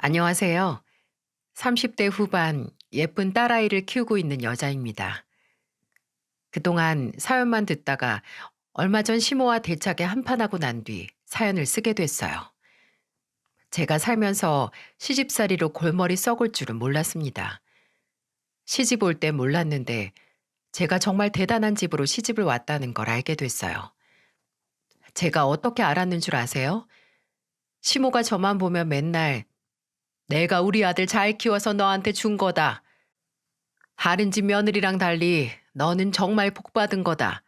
안녕하세요. 30대 후반 예쁜 딸아이를 키우고 있는 여자입니다. 그동안 사연만 듣다가 얼마 전 시모와 대차게 한판하고 난 뒤 사연을 쓰게 됐어요. 제가 살면서 시집살이로 골머리 썩을 줄은 몰랐습니다. 시집 올 때 몰랐는데 제가 정말 대단한 집으로 시집을 왔다는 걸 알게 됐어요. 제가 어떻게 알았는 줄 아세요? 시모가 저만 보면 맨날 내가 우리 아들 잘 키워서 너한테 준 거다. 다른 집 며느리랑 달리 너는 정말 복 받은 거다.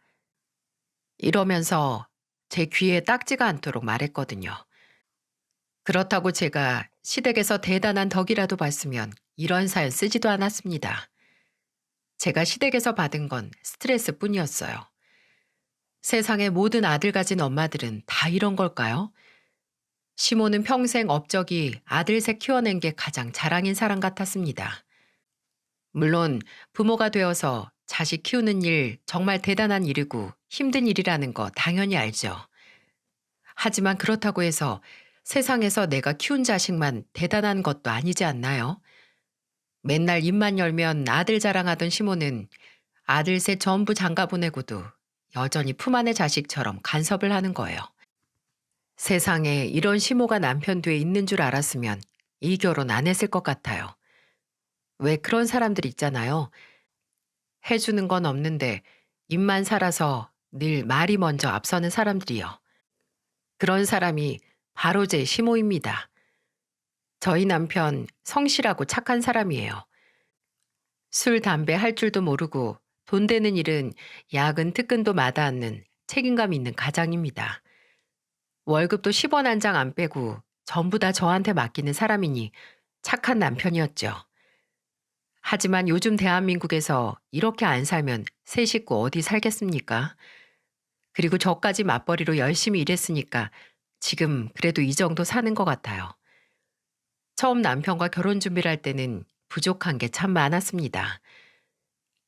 이러면서 제 귀에 딱지가 않도록 말했거든요. 그렇다고 제가 시댁에서 대단한 덕이라도 봤으면 이런 사연 쓰지도 않았습니다. 제가 시댁에서 받은 건 스트레스 뿐이었어요. 세상의 모든 아들 가진 엄마들은 다 이런 걸까요? 시모는 평생 업적이 아들 셋 키워낸 게 가장 자랑인 사람 같았습니다. 물론 부모가 되어서 자식 키우는 일 정말 대단한 일이고 힘든 일이라는 거 당연히 알죠. 하지만 그렇다고 해서 세상에서 내가 키운 자식만 대단한 것도 아니지 않나요? 맨날 입만 열면 아들 자랑하던 시모는 아들 셋 전부 장가 보내고도 여전히 품 안의 자식처럼 간섭을 하는 거예요. 세상에 이런 시모가 남편 뒤에 있는 줄 알았으면 이 결혼 안 했을 것 같아요. 왜 그런 사람들 있잖아요. 해주는 건 없는데 입만 살아서 늘 말이 먼저 앞서는 사람들이요. 그런 사람이 바로 제 시모입니다. 저희 남편 성실하고 착한 사람이에요. 술, 담배 할 줄도 모르고 돈 되는 일은 야근, 특근도 마다 않는 책임감 있는 가장입니다. 월급도 10원 한 장 안 빼고 전부 다 저한테 맡기는 사람이니 착한 남편이었죠. 하지만 요즘 대한민국에서 이렇게 안 살면 세 식구 어디 살겠습니까? 그리고 저까지 맞벌이로 열심히 일했으니까 지금 그래도 이 정도 사는 것 같아요. 처음 남편과 결혼 준비를 할 때는 부족한 게 참 많았습니다.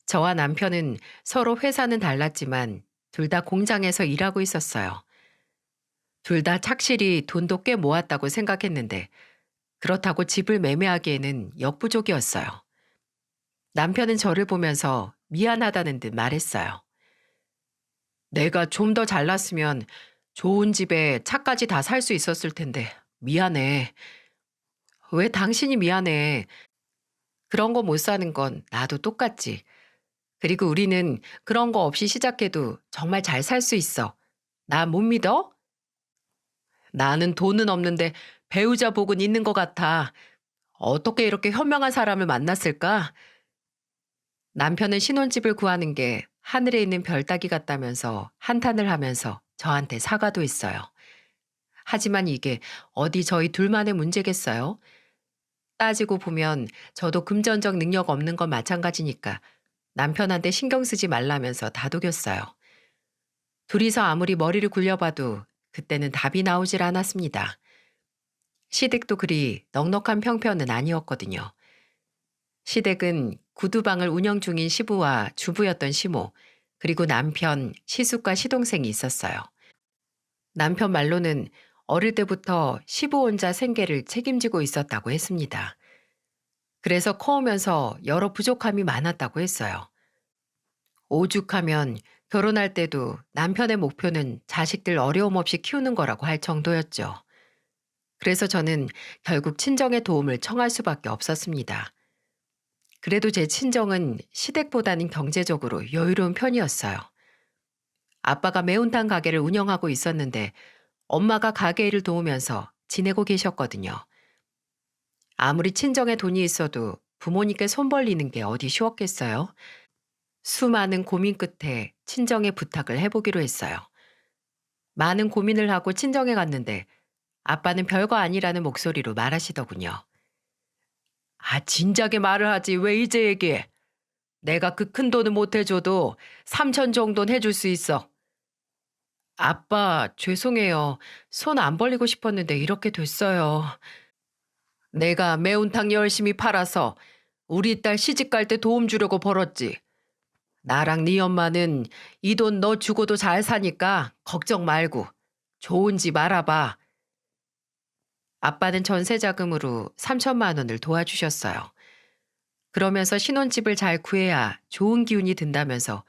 저와 남편은 서로 회사는 달랐지만 둘 다 공장에서 일하고 있었어요. 둘 다 착실히 돈도 꽤 모았다고 생각했는데 그렇다고 집을 매매하기에는 역부족이었어요. 남편은 저를 보면서 미안하다는 듯 말했어요. 내가 좀 더 잘났으면 좋은 집에 차까지 다 살 수 있었을 텐데 미안해. 왜 당신이 미안해. 그런 거 못 사는 건 나도 똑같지. 그리고 우리는 그런 거 없이 시작해도 정말 잘 살 수 있어. 나 못 믿어? 나는 돈은 없는데 배우자 복은 있는 것 같아. 어떻게 이렇게 현명한 사람을 만났을까? 남편은 신혼집을 구하는 게 하늘에 있는 별 따기 같다면서 한탄을 하면서 저한테 사과도 했어요. 하지만 이게 어디 저희 둘만의 문제겠어요? 따지고 보면 저도 금전적 능력 없는 건 마찬가지니까 남편한테 신경 쓰지 말라면서 다독였어요. 둘이서 아무리 머리를 굴려봐도 그때는 답이 나오질 않았습니다. 시댁도 그리 넉넉한 평편은 아니었거든요. 시댁은 구두방을 운영 중인 시부와 주부였던 시모, 그리고 남편, 시숙과 시동생이 있었어요. 남편 말로는 어릴 때부터 시부 혼자 생계를 책임지고 있었다고 했습니다. 그래서 커오면서 여러 부족함이 많았다고 했어요. 오죽하면 결혼할 때도 남편의 목표는 자식들 어려움 없이 키우는 거라고 할 정도였죠. 그래서 저는 결국 친정의 도움을 청할 수밖에 없었습니다. 그래도 제 친정은 시댁보다는 경제적으로 여유로운 편이었어요. 아빠가 매운탕 가게를 운영하고 있었는데 엄마가 가게 일을 도우면서 지내고 계셨거든요. 아무리 친정에 돈이 있어도 부모님께 손 벌리는 게 어디 쉬웠겠어요? 수많은 고민 끝에 친정에 부탁을 해보기로 했어요. 많은 고민을 하고 친정에 갔는데 아빠는 별거 아니라는 목소리로 말하시더군요. 아, 진작에 말을 하지 왜 이제 얘기해? 내가 그 큰 돈은 못 해줘도 3천 정도는 해줄 수 있어. 아빠, 죄송해요. 손 안 벌리고 싶었는데 이렇게 됐어요. 내가 매운탕 열심히 팔아서 우리 딸 시집 갈 때 도움 주려고 벌었지. 나랑 네 엄마는 이 돈 너 주고도 잘 사니까 걱정 말고 좋은 집 알아봐. 아빠는 전세 자금으로 3천만 원을 도와주셨어요. 그러면서 신혼집을 잘 구해야 좋은 기운이 든다면서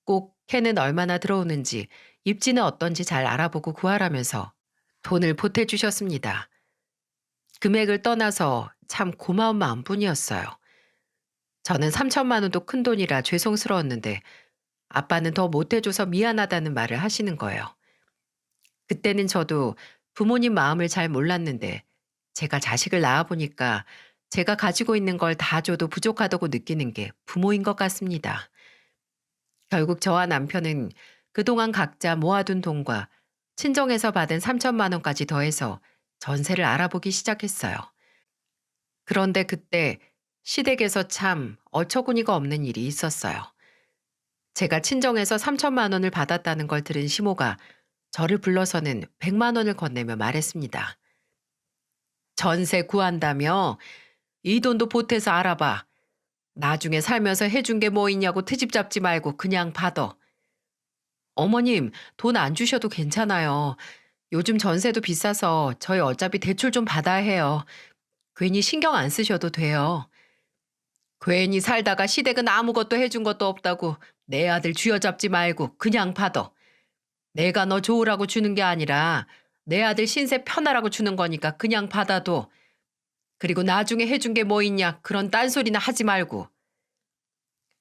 꼭 캐는 얼마나 들어오는지 입지는 어떤지 잘 알아보고 구하라면서 돈을 보태주셨습니다. 금액을 떠나서 참 고마운 마음뿐이었어요. 저는 3천만 원도 큰 돈이라 죄송스러웠는데 아빠는 더 못해줘서 미안하다는 말을 하시는 거예요. 그때는 저도 부모님 마음을 잘 몰랐는데 제가 자식을 낳아보니까 제가 가지고 있는 걸 다 줘도 부족하다고 느끼는 게 부모인 것 같습니다. 결국 저와 남편은 그동안 각자 모아둔 돈과 친정에서 받은 3천만 원까지 더해서 전세를 알아보기 시작했어요. 그런데 그때 시댁에서 참 어처구니가 없는 일이 있었어요. 제가 친정에서 3천만 원을 받았다는 걸 들은 시모가 저를 불러서는 100만 원을 건네며 말했습니다. 전세 구한다며? 이 돈도 보태서 알아봐. 나중에 살면서 해준 게 뭐 있냐고 트집 잡지 말고 그냥 받아. 어머님, 돈 안 주셔도 괜찮아요. 요즘 전세도 비싸서 저희 어차피 대출 좀 받아야 해요. 괜히 신경 안 쓰셔도 돼요. 괜히 살다가 시댁은 아무것도 해준 것도 없다고 내 아들 쥐어잡지 말고 그냥 받아. 내가 너 좋으라고 주는 게 아니라 내 아들 신세 편하라고 주는 거니까 그냥 받아도. 그리고 나중에 해준 게 뭐 있냐 그런 딴소리나 하지 말고.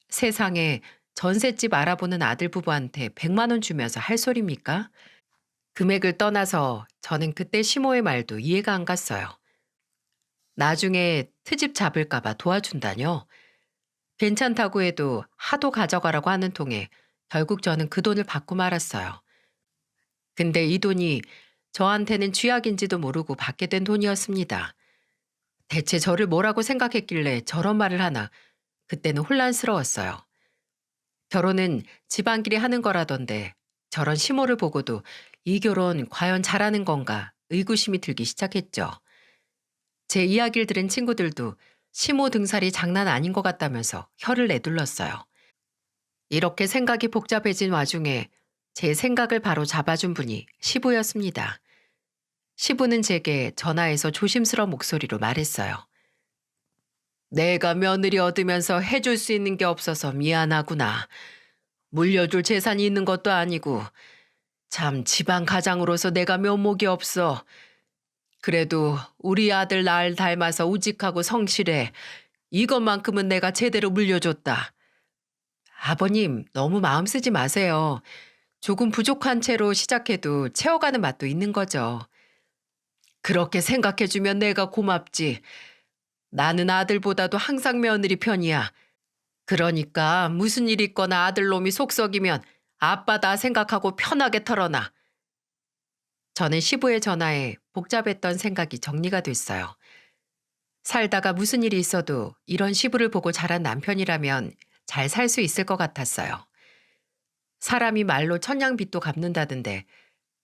세상에 전셋집 알아보는 아들 부부한테 100만 원 주면서 할 소리입니까? 금액을 떠나서 저는 그때 시모의 말도 이해가 안 갔어요. 나중에 트집 잡을까 봐 도와준다뇨? 괜찮다고 해도 하도 가져가라고 하는 통에 결국 저는 그 돈을 받고 말았어요. 근데 이 돈이 저한테는 쥐약인지도 모르고 받게 된 돈이었습니다. 대체 저를 뭐라고 생각했길래 저런 말을 하나 그때는 혼란스러웠어요. 결혼은 집안끼리 하는 거라던데 저런 시모를 보고도 이 결혼 과연 잘하는 건가 의구심이 들기 시작했죠. 제 이야기를 들은 친구들도 시모 등살이 장난 아닌 것 같다면서 혀를 내둘렀어요. 이렇게 생각이 복잡해진 와중에 제 생각을 바로 잡아준 분이 시부였습니다. 시부는 제게 전화해서 조심스러운 목소리로 말했어요. 내가 며느리 얻으면서 해줄 수 있는 게 없어서 미안하구나. 물려줄 재산이 있는 것도 아니고 참 집안 가장으로서 내가 면목이 없어. 그래도 우리 아들 날 닮아서 우직하고 성실해. 이것만큼은 내가 제대로 물려줬다. 아버님, 너무 마음 쓰지 마세요. 조금 부족한 채로 시작해도 채워가는 맛도 있는 거죠. 그렇게 생각해주면 내가 고맙지. 나는 아들보다도 항상 며느리 편이야. 그러니까 무슨 일 있거나 아들놈이 속썩이면 아빠다 생각하고 편하게 털어놔. 저는 시부의 전화에 복잡했던 생각이 정리가 됐어요. 살다가 무슨 일이 있어도 이런 시부를 보고 자란 남편이라면 잘 살 수 있을 것 같았어요. 사람이 말로 천냥빚도 갚는다던데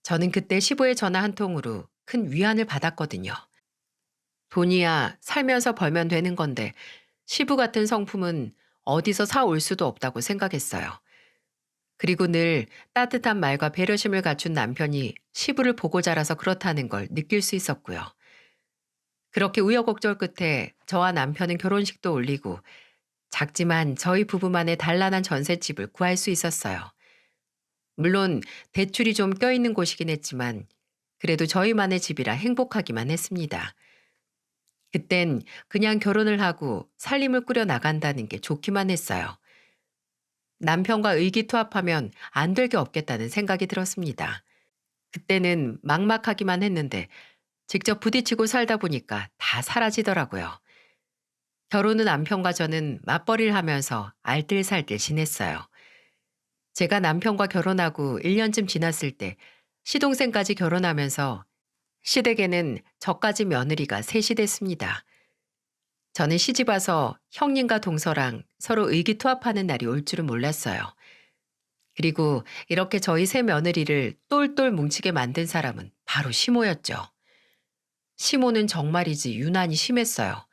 저는 그때 시부의 전화 한 통으로 큰 위안을 받았거든요. 돈이야 살면서 벌면 되는 건데 시부 같은 성품은 어디서 사올 수도 없다고 생각했어요. 그리고 늘 따뜻한 말과 배려심을 갖춘 남편이 시부를 보고 자라서 그렇다는 걸 느낄 수 있었고요. 그렇게 우여곡절 끝에 저와 남편은 결혼식도 올리고 작지만 저희 부부만의 단란한 전셋집을 구할 수 있었어요. 물론 대출이 좀 껴있는 곳이긴 했지만 그래도 저희만의 집이라 행복하기만 했습니다. 그땐 그냥 결혼을 하고 살림을 꾸려 나간다는 게 좋기만 했어요. 남편과 의기투합하면 안 될 게 없겠다는 생각이 들었습니다. 그때는 막막하기만 했는데 직접 부딪히고 살다 보니까 다 사라지더라고요. 결혼 후 남편과 저는 맞벌이를 하면서 알뜰살뜰 지냈어요. 제가 남편과 결혼하고 1년쯤 지났을 때 시동생까지 결혼하면서 시댁에는 저까지 며느리가 셋이 됐습니다. 저는 시집 와서 형님과 동서랑 서로 의기투합하는 날이 올 줄은 몰랐어요. 그리고 이렇게 저희 세 며느리를 똘똘 뭉치게 만든 사람은 바로 시모였죠. 시모는 정말이지 유난히 심했어요.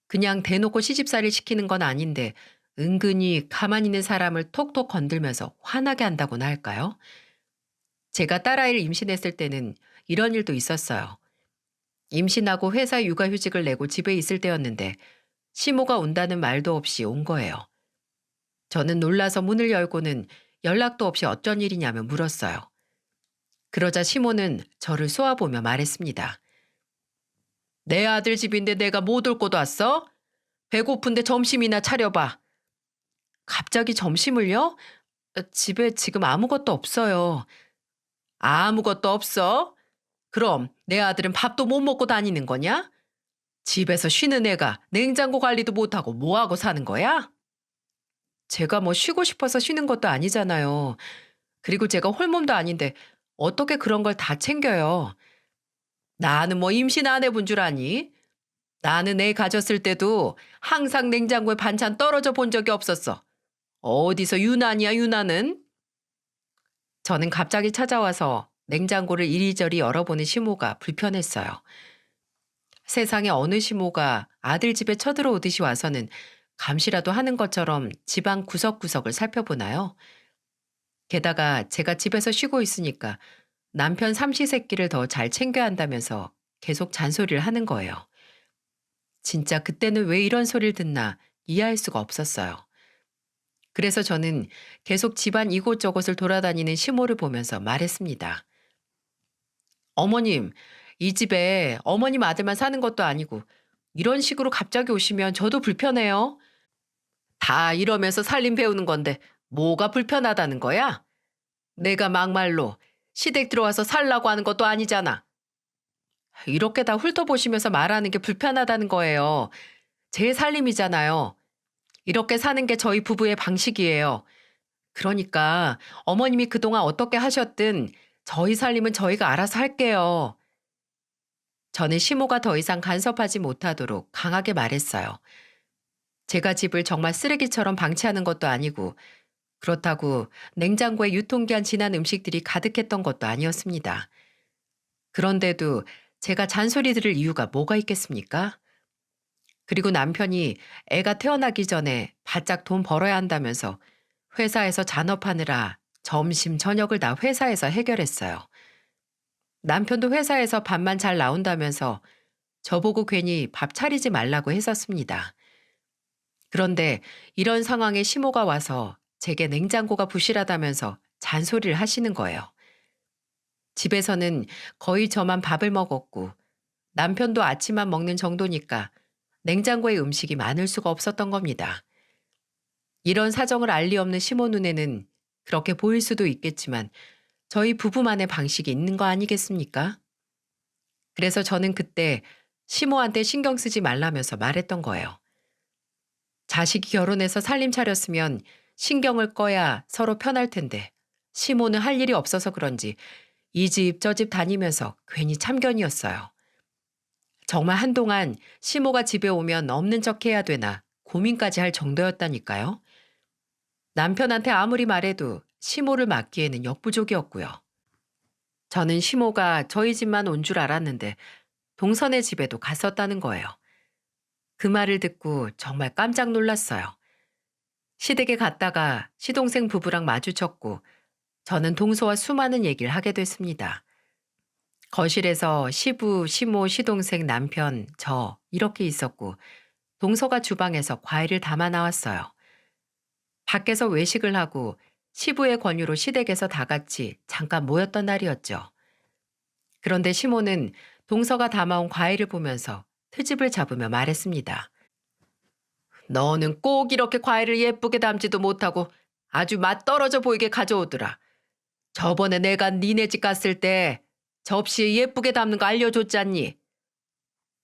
그냥 대놓고 시집살이 시키는 건 아닌데 은근히 가만히 있는 사람을 톡톡 건들면서 화나게 한다고나 할까요? 제가 딸아이를 임신했을 때는 이런 일도 있었어요. 임신하고 회사 육아휴직을 내고 집에 있을 때였는데 시모가 온다는 말도 없이 온 거예요. 저는 놀라서 문을 열고는 연락도 없이 어쩐 일이냐며 물었어요. 그러자 시모는 저를 쏘아보며 말했습니다. 내 아들 집인데 내가 못 올 곳 왔어? 배고픈데 점심이나 차려봐. 갑자기 점심을요? 집에 지금 아무것도 없어요. 아무것도 없어? 그럼 내 아들은 밥도 못 먹고 다니는 거냐? 집에서 쉬는 애가 냉장고 관리도 못하고 뭐하고 사는 거야? 제가 뭐 쉬고 싶어서 쉬는 것도 아니잖아요. 그리고 제가 홀몸도 아닌데 어떻게 그런 걸 다 챙겨요? 나는 뭐 임신 안 해본 줄 아니? 나는 애 가졌을 때도 항상 냉장고에 반찬 떨어져 본 적이 없었어. 어디서 유난이야, 유난은? 저는 갑자기 찾아와서 냉장고를 이리저리 열어보는 시모가 불편했어요. 세상에 어느 시모가 아들 집에 쳐들어오듯이 와서는 감시라도 하는 것처럼 집안 구석구석을 살펴보나요? 게다가 제가 집에서 쉬고 있으니까 남편 삼시세끼를 더 잘 챙겨야 한다면서 계속 잔소리를 하는 거예요. 진짜 그때는 왜 이런 소리를 듣나 이해할 수가 없었어요. 그래서 저는 계속 집안 이곳저곳을 돌아다니는 시모를 보면서 말했습니다. 어머님, 이 집에 어머님 아들만 사는 것도 아니고 이런 식으로 갑자기 오시면 저도 불편해요. 다 이러면서 살림 배우는 건데 뭐가 불편하다는 거야? 내가 막말로 시댁 들어와서 살라고 하는 것도 아니잖아. 이렇게 다 훑어보시면서 말하는 게 불편하다는 거예요. 제 살림이잖아요. 이렇게 사는 게 저희 부부의 방식이에요. 그러니까 어머님이 그동안 어떻게 하셨든 저희 살림은 저희가 알아서 할게요. 저는 시모가 더 이상 간섭하지 못하도록 강하게 말했어요. 제가 집을 정말 쓰레기처럼 방치하는 것도 아니고 그렇다고 냉장고에 유통기한 지난 음식들이 가득했던 것도 아니었습니다. 그런데도 제가 잔소리 들을 이유가 뭐가 있겠습니까? 그리고 남편이 애가 태어나기 전에 바짝 돈 벌어야 한다면서 회사에서 잔업하느라 점심, 저녁을 다 회사에서 해결했어요. 남편도 회사에서 밥만 잘 나온다면서 저보고 괜히 밥 차리지 말라고 했었습니다. 그런데 이런 상황에 시모가 와서 제게 냉장고가 부실하다면서 잔소리를 하시는 거예요. 집에서는 거의 저만 밥을 먹었고 남편도 아침만 먹는 정도니까 냉장고에 음식이 많을 수가 없었던 겁니다. 이런 사정을 알 리 없는 시모 눈에는 그렇게 보일 수도 있겠지만 저희 부부만의 방식이 있는 거 아니겠습니까? 그래서 저는 그때 시모한테 신경 쓰지 말라면서 말했던 거예요. 자식이 결혼해서 살림 차렸으면 신경을 꺼야 서로 편할 텐데 시모는 할 일이 없어서 그런지 이 집 저 집 다니면서 괜히 참견이었어요. 정말 한동안 시모가 집에 오면 없는 척 해야 되나 고민까지 할 정도였다니까요. 남편한테 아무리 말해도 시모를 맡기에는 역부족이었고요. 저는 시모가 저희 집만 온 줄 알았는데 동선의 집에도 갔었다는 거예요. 그 말을 듣고 정말 깜짝 놀랐어요. 시댁에 갔다가 시동생 부부랑 마주쳤고 저는 동서와 수많은 얘기를 하게 됐습니다. 거실에서 시부, 시모, 시동생, 남편, 저 이렇게 있었고 동서가 주방에서 과일을 담아 나왔어요. 밖에서 외식을 하고 시부의 권유로 시댁에서 다 같이 잠깐 모였던 날이었죠. 그런데 시모는 동서가 담아온 과일을 보면서 트집을 잡으며 말했습니다. 너는 꼭 이렇게 과일을 예쁘게 담지도 못하고 아주 맛 떨어져 보이게 가져오더라. 저번에 내가 니네 집 갔을 때 접시에 예쁘게 담는 거 알려줬잖니.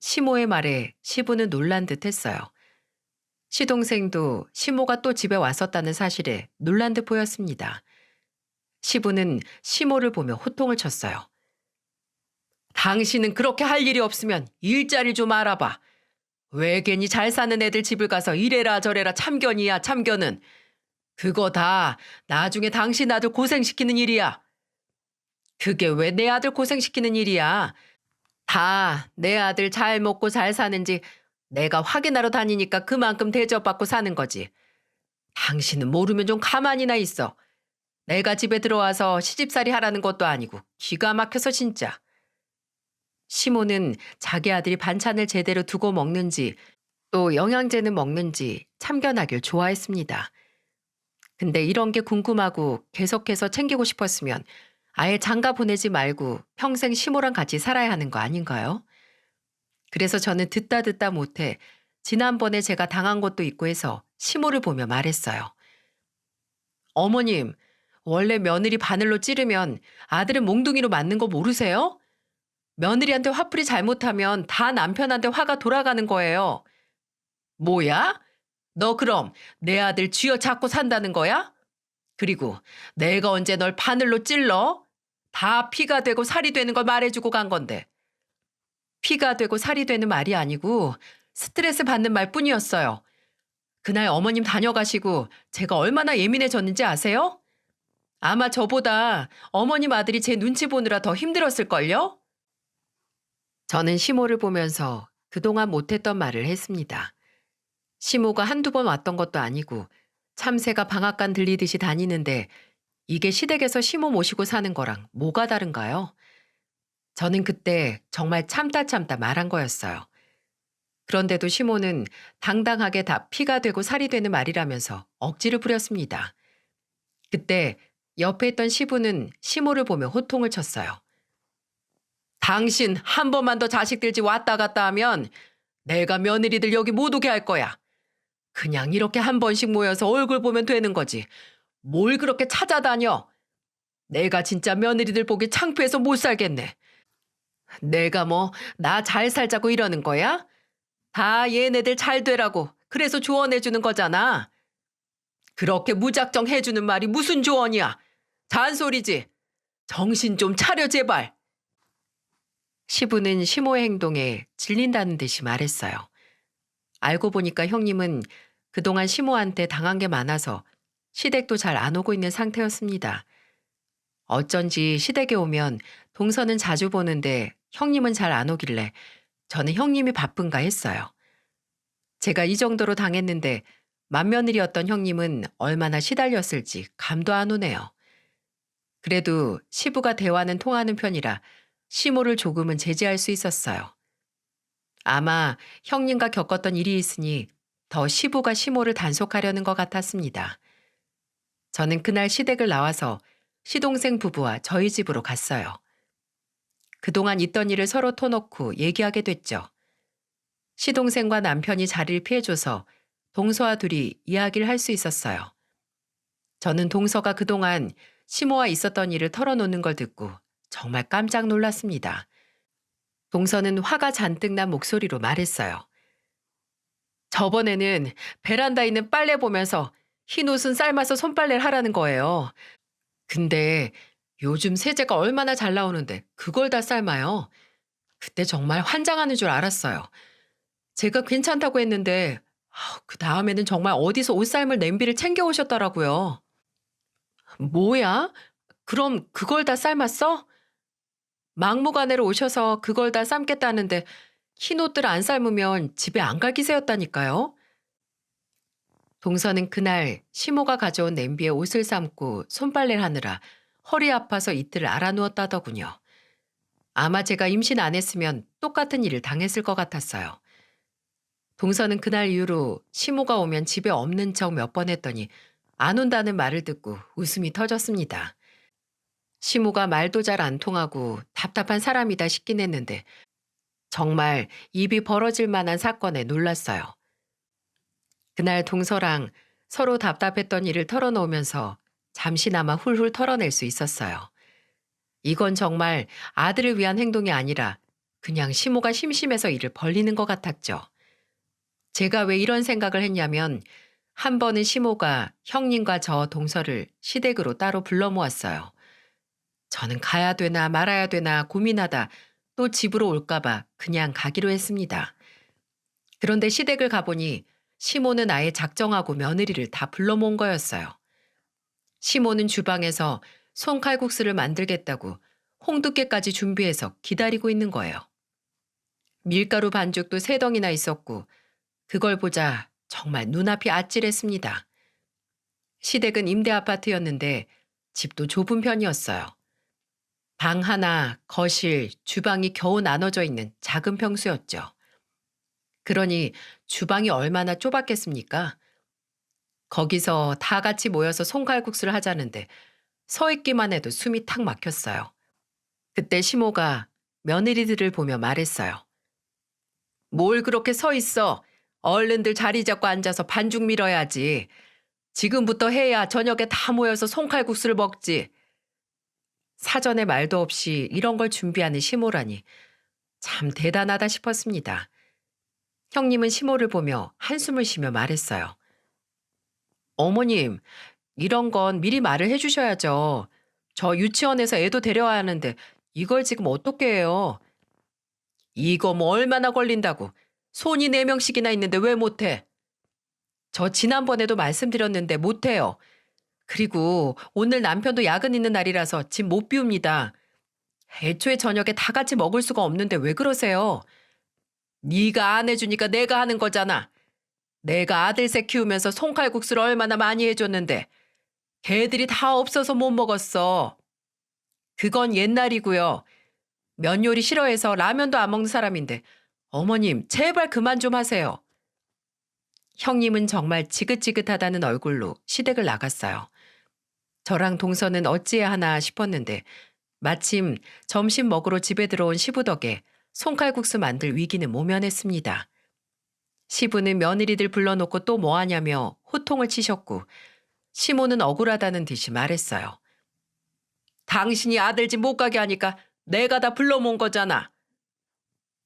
시모의 말에 시부는 놀란 듯 했어요. 시동생도 시모가 또 집에 왔었다는 사실에 놀란 듯 보였습니다. 시부는 시모를 보며 호통을 쳤어요. 당신은 그렇게 할 일이 없으면 일자리 좀 알아봐. 왜 괜히 잘 사는 애들 집을 가서 이래라 저래라 참견이야 참견은. 그거 다 나중에 당신 아들 고생시키는 일이야. 그게 왜 내 아들 고생시키는 일이야. 다 내 아들 잘 먹고 잘 사는지 내가 확인하러 다니니까 그만큼 대접받고 사는 거지. 당신은 모르면 좀 가만히나 있어. 내가 집에 들어와서 시집살이 하라는 것도 아니고 기가 막혀서 진짜. 시모는 자기 아들이 반찬을 제대로 두고 먹는지 또 영양제는 먹는지 참견하길 좋아했습니다. 근데 이런 게 궁금하고 계속해서 챙기고 싶었으면 아예 장가 보내지 말고 평생 시모랑 같이 살아야 하는 거 아닌가요? 그래서 저는 듣다 듣다 못해 지난번에 제가 당한 것도 있고 해서 시모를 보며 말했어요. 어머님, 원래 며느리 바늘로 찌르면 아들은 몽둥이로 맞는 거 모르세요? 며느리한테 화풀이 잘못하면 다 남편한테 화가 돌아가는 거예요. 뭐야? 너 그럼 내 아들 쥐어 잡고 산다는 거야? 그리고 내가 언제 널 바늘로 찔러? 다 피가 되고 살이 되는 걸 말해주고 간 건데. 피가 되고 살이 되는 말이 아니고 스트레스 받는 말뿐이었어요. 그날 어머님 다녀가시고 제가 얼마나 예민해졌는지 아세요? 아마 저보다 어머님 아들이 제 눈치 보느라 더 힘들었을걸요? 저는 시모를 보면서 그동안 못했던 말을 했습니다. 시모가 한두 번 왔던 것도 아니고 참새가 방앗간 들리듯이 다니는데 이게 시댁에서 시모 모시고 사는 거랑 뭐가 다른가요? 저는 그때 정말 참다 참다 말한 거였어요. 그런데도 시모는 당당하게 다 피가 되고 살이 되는 말이라면서 억지를 부렸습니다. 그때 옆에 있던 시부는 시모를 보며 호통을 쳤어요. 당신 한 번만 더 자식들 집 왔다 갔다 하면 내가 며느리들 여기 못 오게 할 거야. 그냥 이렇게 한 번씩 모여서 얼굴 보면 되는 거지. 뭘 그렇게 찾아다녀? 내가 진짜 며느리들 보기 창피해서 못 살겠네. 내가 뭐 나 잘 살자고 이러는 거야? 다 얘네들 잘 되라고 그래서 조언해 주는 거잖아. 그렇게 무작정 해주는 말이 무슨 조언이야? 잔소리지. 정신 좀 차려 제발. 시부는 시모의 행동에 질린다는 듯이 말했어요. 알고 보니까 형님은 그동안 시모한테 당한 게 많아서 시댁도 잘 안 오고 있는 상태였습니다. 어쩐지 시댁에 오면 동서는 자주 보는데 형님은 잘 안 오길래 저는 형님이 바쁜가 했어요. 제가 이 정도로 당했는데 맏며느리였던 형님은 얼마나 시달렸을지 감도 안 오네요. 그래도 시부가 대화는 통하는 편이라 시모를 조금은 제지할 수 있었어요. 아마 형님과 겪었던 일이 있으니 더 시부가 시모를 단속하려는 것 같았습니다. 저는 그날 시댁을 나와서 시동생 부부와 저희 집으로 갔어요. 그동안 있던 일을 서로 터놓고 얘기하게 됐죠. 시동생과 남편이 자리를 피해줘서 동서와 둘이 이야기를 할 수 있었어요. 저는 동서가 그동안 시모와 있었던 일을 털어놓는 걸 듣고 정말 깜짝 놀랐습니다. 동서는 화가 잔뜩 난 목소리로 말했어요. 저번에는 베란다에 있는 빨래 보면서 흰 옷은 삶아서 손빨래를 하라는 거예요. 근데 요즘 세제가 얼마나 잘 나오는데 그걸 다 삶아요. 그때 정말 환장하는 줄 알았어요. 제가 괜찮다고 했는데 그 다음에는 정말 어디서 옷 삶을 냄비를 챙겨 오셨더라고요. 뭐야? 그럼 그걸 다 삶았어? 막무가내로 오셔서 그걸 다 삶겠다는데 흰 옷들 안 삶으면 집에 안 갈 기세였다니까요. 동서는 그날 시모가 가져온 냄비에 옷을 삶고 손빨래를 하느라 허리 아파서 이틀을 알아누웠다더군요. 아마 제가 임신 안 했으면 똑같은 일을 당했을 것 같았어요. 동서는 그날 이후로 시모가 오면 집에 없는 척 몇 번 했더니 안 온다는 말을 듣고 웃음이 터졌습니다. 시모가 말도 잘 안 통하고 답답한 사람이다 싶긴 했는데 정말 입이 벌어질 만한 사건에 놀랐어요. 그날 동서랑 서로 답답했던 일을 털어놓으면서 잠시나마 훌훌 털어낼 수 있었어요. 이건 정말 아들을 위한 행동이 아니라 그냥 시모가 심심해서 일을 벌리는 것 같았죠. 제가 왜 이런 생각을 했냐면 한 번은 시모가 형님과 저 동서를 시댁으로 따로 불러 모았어요. 저는 가야 되나 말아야 되나 고민하다 또 집으로 올까봐 그냥 가기로 했습니다. 그런데 시댁을 가보니 시모는 아예 작정하고 며느리를 다 불러 모은 거였어요. 시모는 주방에서 손칼국수를 만들겠다고 홍두깨까지 준비해서 기다리고 있는 거예요. 밀가루 반죽도 3덩이나 있었고 그걸 보자 정말 눈앞이 아찔했습니다. 시댁은 임대 아파트였는데 집도 좁은 편이었어요. 방 하나, 거실, 주방이 겨우 나눠져 있는 작은 평수였죠. 그러니 주방이 얼마나 좁았겠습니까? 거기서 다 같이 모여서 손칼국수를 하자는데 서 있기만 해도 숨이 탁 막혔어요. 그때 시모가 며느리들을 보며 말했어요. 뭘 그렇게 서 있어? 얼른들 자리 잡고 앉아서 반죽 밀어야지. 지금부터 해야 저녁에 다 모여서 손칼국수를 먹지. 사전에 말도 없이 이런 걸 준비하는 시모라니 참 대단하다 싶었습니다. 형님은 시모를 보며 한숨을 쉬며 말했어요. 어머님, 이런 건 미리 말을 해주셔야죠. 저 유치원에서 애도 데려와야 하는데 이걸 지금 어떻게 해요? 이거 뭐 얼마나 걸린다고. 손이 4명씩이나 있는데 왜 못해? 저 지난번에도 말씀드렸는데 못해요. 그리고 오늘 남편도 야근 있는 날이라서 집 못 비웁니다. 애초에 저녁에 다 같이 먹을 수가 없는데 왜 그러세요? 네가 안 해주니까 내가 하는 거잖아. 내가 아들새 키우면서 손칼국수를 얼마나 많이 해줬는데 걔들이 다 없어서 못 먹었어. 그건 옛날이고요. 면 요리 싫어해서 라면도 안 먹는 사람인데 어머님 제발 그만 좀 하세요. 형님은 정말 지긋지긋하다는 얼굴로 시댁을 나갔어요. 저랑 동서는 어찌해야 하나 싶었는데 마침 점심 먹으러 집에 들어온 시부 덕에 손칼국수 만들 위기는 모면했습니다. 시부는 며느리들 불러놓고 또 뭐하냐며 호통을 치셨고 시모는 억울하다는 듯이 말했어요. 당신이 아들 집 못 가게 하니까 내가 다 불러 모은 거잖아.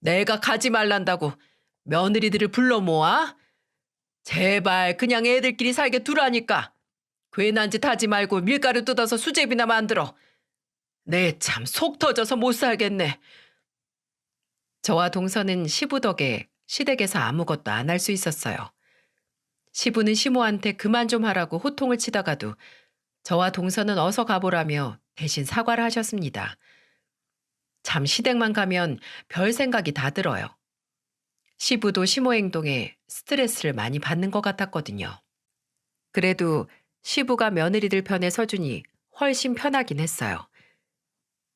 내가 가지 말란다고 며느리들을 불러 모아? 제발 그냥 애들끼리 살게 두라니까. 괜한 짓 하지 말고 밀가루 뜯어서 수제비나 만들어. 내 참 속 터져서 못 살겠네. 저와 동서는 시부 덕에 시댁에서 아무것도 안 할 수 있었어요. 시부는 시모한테 그만 좀 하라고 호통을 치다가도 저와 동서는 어서 가보라며 대신 사과를 하셨습니다. 참 시댁만 가면 별 생각이 다 들어요. 시부도 시모 행동에 스트레스를 많이 받는 것 같았거든요. 그래도 시부가 며느리들 편에 서주니 훨씬 편하긴 했어요.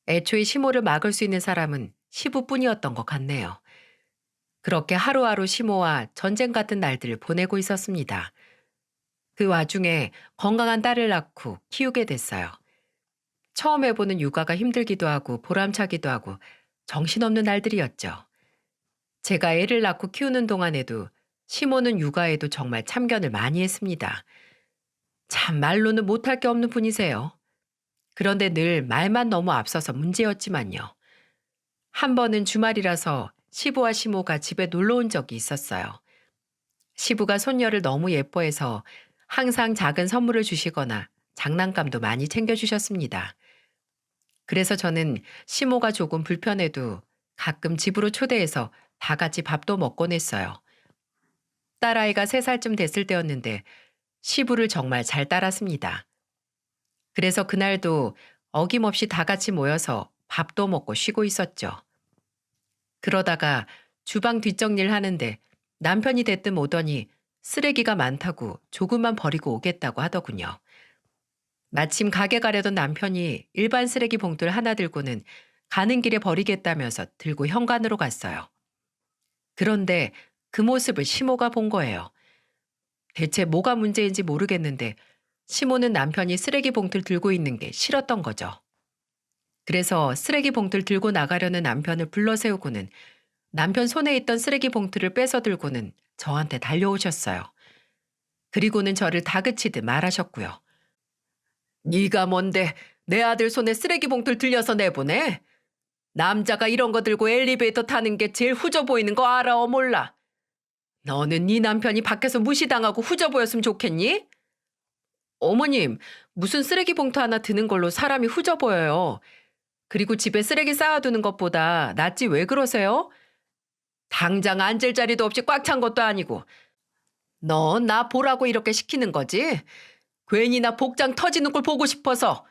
애초에 시모를 막을 수 있는 사람은 시부뿐이었던 것 같네요. 그렇게 하루하루 시모와 전쟁 같은 날들을 보내고 있었습니다. 그 와중에 건강한 딸을 낳고 키우게 됐어요. 처음 해보는 육아가 힘들기도 하고 보람차기도 하고 정신없는 날들이었죠. 제가 애를 낳고 키우는 동안에도 시모는 육아에도 정말 참견을 많이 했습니다. 참 말로는 못할 게 없는 분이세요. 그런데 늘 말만 너무 앞서서 문제였지만요. 한 번은 주말이라서 시부와 시모가 집에 놀러 온 적이 있었어요. 시부가 손녀를 너무 예뻐해서 항상 작은 선물을 주시거나 장난감도 많이 챙겨주셨습니다. 그래서 저는 시모가 조금 불편해도 가끔 집으로 초대해서 다 같이 밥도 먹곤 했어요. 딸아이가 3살쯤 됐을 때였는데 시부를 정말 잘 따랐습니다. 그래서 그날도 어김없이 다 같이 모여서 밥도 먹고 쉬고 있었죠. 그러다가 주방 뒷정리를 하는데 남편이 대뜸 오더니 쓰레기가 많다고 조금만 버리고 오겠다고 하더군요. 마침 가게 가려던 남편이 일반 쓰레기 봉투를 하나 들고는 가는 길에 버리겠다면서 들고 현관으로 갔어요. 그런데 그 모습을 시모가 본 거예요. 대체 뭐가 문제인지 모르겠는데 시모는 남편이 쓰레기 봉투를 들고 있는 게 싫었던 거죠. 그래서 쓰레기 봉투를 들고 나가려는 남편을 불러 세우고는 남편 손에 있던 쓰레기 봉투를 뺏어 들고는 저한테 달려오셨어요. 그리고는 저를 다그치듯 말하셨고요. 네가 뭔데 내 아들 손에 쓰레기 봉투를 들려서 내보내? 남자가 이런 거 들고 엘리베이터 타는 게 제일 후져 보이는 거 알아 몰라? 너는 네 남편이 밖에서 무시당하고 후져 보였으면 좋겠니? 어머님, 무슨 쓰레기 봉투 하나 드는 걸로 사람이 후져 보여요. 그리고 집에 쓰레기 쌓아두는 것보다 낫지 왜 그러세요? 당장 앉을 자리도 없이 꽉 찬 것도 아니고. 너 나 보라고 이렇게 시키는 거지? 괜히 나 복장 터지는 걸 보고 싶어서.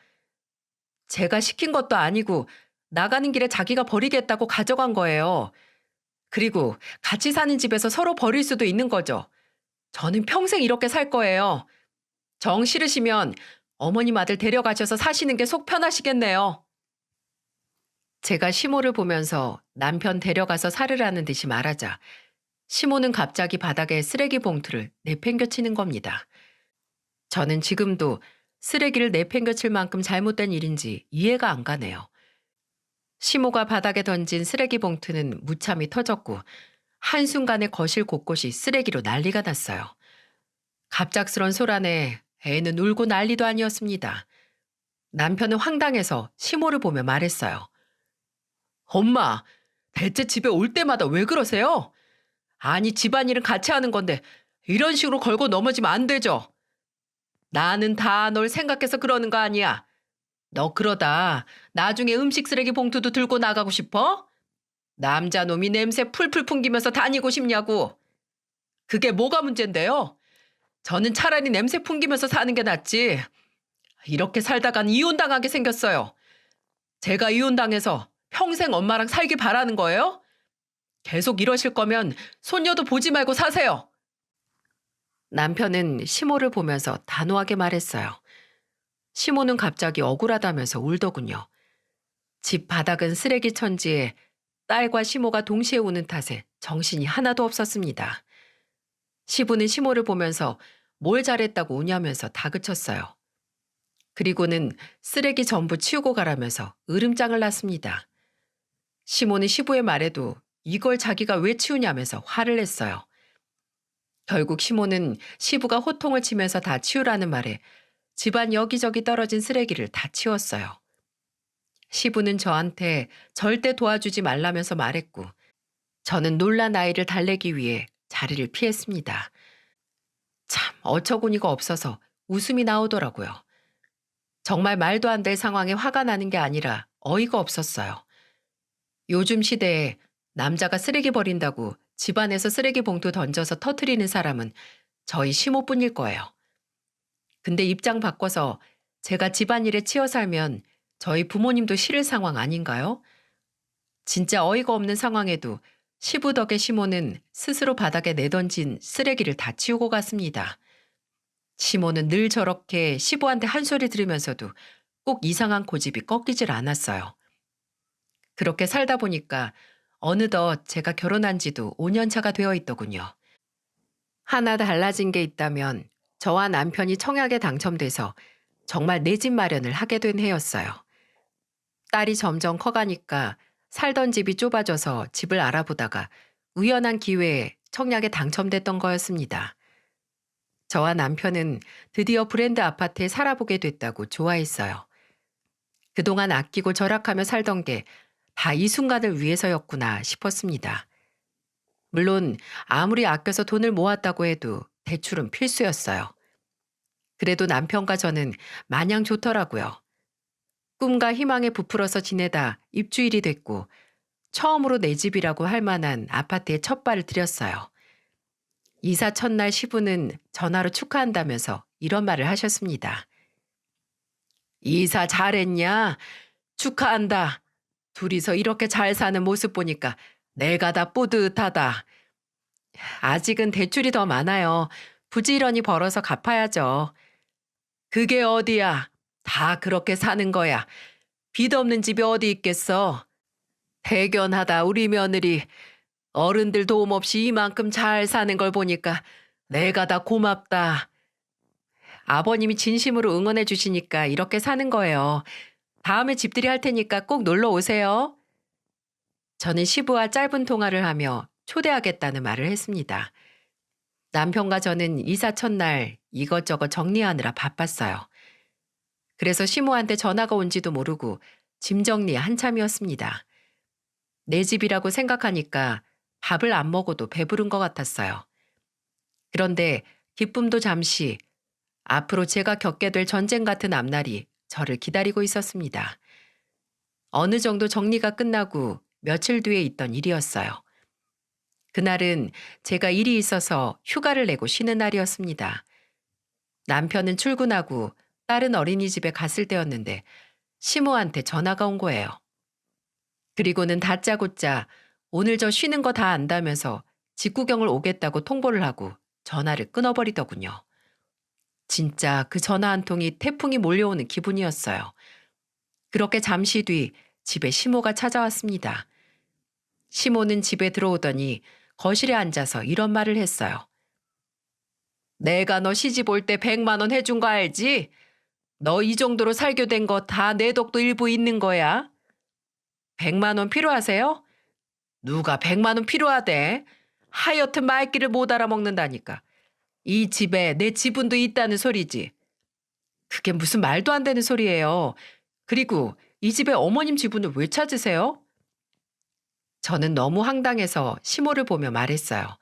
제가 시킨 것도 아니고 나가는 길에 자기가 버리겠다고 가져간 거예요. 그리고 같이 사는 집에서 서로 버릴 수도 있는 거죠. 저는 평생 이렇게 살 거예요. 정 싫으시면 어머님 아들 데려가셔서 사시는 게 속 편하시겠네요. 제가 시모를 보면서 남편 데려가서 살으라는 듯이 말하자 시모는 갑자기 바닥에 쓰레기 봉투를 내팽겨치는 겁니다. 저는 지금도 쓰레기를 내팽겨칠 만큼 잘못된 일인지 이해가 안 가네요. 시모가 바닥에 던진 쓰레기 봉투는 무참히 터졌고 한순간에 거실 곳곳이 쓰레기로 난리가 났어요. 갑작스런 소란에 애는 울고 난리도 아니었습니다. 남편은 황당해서 시모를 보며 말했어요. 엄마, 대체 집에 올 때마다 왜 그러세요? 아니, 집안일은 같이 하는 건데 이런 식으로 걸고 넘어지면 안 되죠. 나는 다 널 생각해서 그러는 거 아니야. 너 그러다 나중에 음식 쓰레기 봉투도 들고 나가고 싶어? 남자놈이 냄새 풀풀 풍기면서 다니고 싶냐고. 그게 뭐가 문제인데요? 저는 차라리 냄새 풍기면서 사는 게 낫지. 이렇게 살다간 이혼당하게 생겼어요. 제가 이혼당해서 평생 엄마랑 살길 바라는 거예요? 계속 이러실 거면 손녀도 보지 말고 사세요. 남편은 시모를 보면서 단호하게 말했어요. 시모는 갑자기 억울하다면서 울더군요. 집 바닥은 쓰레기 천지에 딸과 시모가 동시에 우는 탓에 정신이 하나도 없었습니다. 시부는 시모를 보면서 뭘 잘했다고 우냐면서 다그쳤어요. 그리고는 쓰레기 전부 치우고 가라면서 으름장을 놨습니다. 시모는 시부의 말에도 이걸 자기가 왜 치우냐면서 화를 냈어요. 결국 시모는 시부가 호통을 치면서 다 치우라는 말에 집안 여기저기 떨어진 쓰레기를 다 치웠어요. 시부는 저한테 절대 도와주지 말라면서 말했고 저는 놀란 아이를 달래기 위해 자리를 피했습니다. 참 어처구니가 없어서 웃음이 나오더라고요. 정말 말도 안 될 상황에 화가 나는 게 아니라 어이가 없었어요. 요즘 시대에 남자가 쓰레기 버린다고 집안에서 쓰레기 봉투 던져서 터트리는 사람은 저희 시모뿐일 거예요. 근데 입장 바꿔서 제가 집안일에 치여 살면 저희 부모님도 싫을 상황 아닌가요? 진짜 어이가 없는 상황에도 시부 덕의 시모는 스스로 바닥에 내던진 쓰레기를 다 치우고 갔습니다. 시모는 늘 저렇게 시부한테 한 소리 들으면서도 꼭 이상한 고집이 꺾이질 않았어요. 그렇게 살다 보니까 어느덧 제가 결혼한 지도 5년 차가 되어 있더군요. 하나 달라진 게 있다면 저와 남편이 청약에 당첨돼서 정말 내 집 마련을 하게 된 해였어요. 딸이 점점 커가니까 살던 집이 좁아져서 집을 알아보다가 우연한 기회에 청약에 당첨됐던 거였습니다. 저와 남편은 드디어 브랜드 아파트에 살아보게 됐다고 좋아했어요. 그동안 아끼고 절약하며 살던 게 다 이 순간을 위해서였구나 싶었습니다. 물론 아무리 아껴서 돈을 모았다고 해도 대출은 필수였어요. 그래도 남편과 저는 마냥 좋더라고요. 꿈과 희망에 부풀어서 지내다 입주일이 됐고 처음으로 내 집이라고 할 만한 아파트에 첫 발을 들였어요. 이사 첫날 시부는 전화로 축하한다면서 이런 말을 하셨습니다. 이사 잘했냐? 축하한다. 둘이서 이렇게 잘 사는 모습 보니까 내가 다 뿌듯하다. 아직은 대출이 더 많아요. 부지런히 벌어서 갚아야죠. 그게 어디야? 다 그렇게 사는 거야. 빚 없는 집이 어디 있겠어? 대견하다 우리 며느리. 어른들 도움 없이 이만큼 잘 사는 걸 보니까 내가 다 고맙다. 아버님이 진심으로 응원해 주시니까 이렇게 사는 거예요. 다음에 집들이 할 테니까 꼭 놀러 오세요. 저는 시부와 짧은 통화를 하며 초대하겠다는 말을 했습니다. 남편과 저는 이사 첫날 이것저것 정리하느라 바빴어요. 그래서 시모한테 전화가 온지도 모르고 짐 정리 한참이었습니다. 내 집이라고 생각하니까 밥을 안 먹어도 배부른 것 같았어요. 그런데 기쁨도 잠시 앞으로 제가 겪게 될 전쟁 같은 앞날이 저를 기다리고 있었습니다. 어느 정도 정리가 끝나고 며칠 뒤에 있던 일이었어요. 그날은 제가 일이 있어서 휴가를 내고 쉬는 날이었습니다. 남편은 출근하고 딸은 어린이집에 갔을 때였는데 시모한테 전화가 온 거예요. 그리고는 다짜고짜 오늘 저 쉬는 거 다 안다면서 직구경을 오겠다고 통보를 하고 전화를 끊어버리더군요. 진짜 그 전화 한 통이 태풍이 몰려오는 기분이었어요. 그렇게 잠시 뒤 집에 시모가 찾아왔습니다. 시모는 집에 들어오더니 거실에 앉아서 이런 말을 했어요. 내가 너 시집 올 때 100만 원 해준 거 알지? 너 이 정도로 살교된 거 다 내 덕도 일부 있는 거야. 100만 원 필요하세요? 누가 100만 원 필요하대? 하여튼 말귀를 못 알아먹는다니까. 이 집에 내 지분도 있다는 소리지. 그게 무슨 말도 안 되는 소리예요. 그리고 이 집에 어머님 지분을 왜 찾으세요? 저는 너무 황당해서 시모를 보며 말했어요.